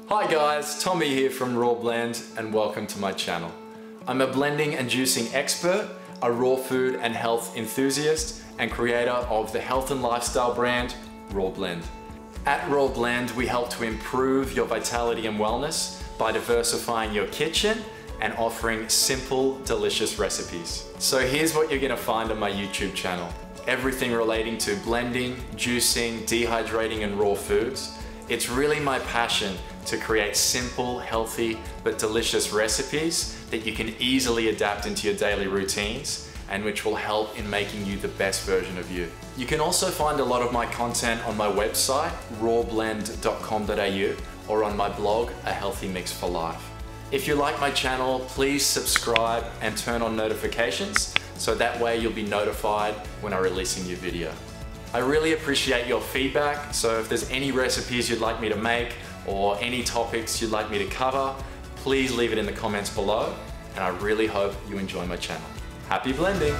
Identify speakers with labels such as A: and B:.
A: Hi guys, Tommy here from Raw Blend and welcome to my channel. I'm a blending and juicing expert, a raw food and health enthusiast, and creator of the health and lifestyle brand, Raw Blend. At Raw Blend, we help to improve your vitality and wellness by diversifying your kitchen and offering simple, delicious recipes. So here's what you're gonna find on my YouTube channel. Everything relating to blending, juicing, dehydrating, and raw foods. It's really my passion to create simple, healthy, but delicious recipes that you can easily adapt into your daily routines and which will help in making you the best version of you. You can also find a lot of my content on my website, rawblend.com.au, or on my blog, A Healthy Mix for Life. If you like my channel, please subscribe and turn on notifications so that way you'll be notified when I release a new video. I really appreciate your feedback, so if there's any recipes you'd like me to make or any topics you'd like me to cover, please leave it in the comments below, and I really hope you enjoy my channel. Happy blending!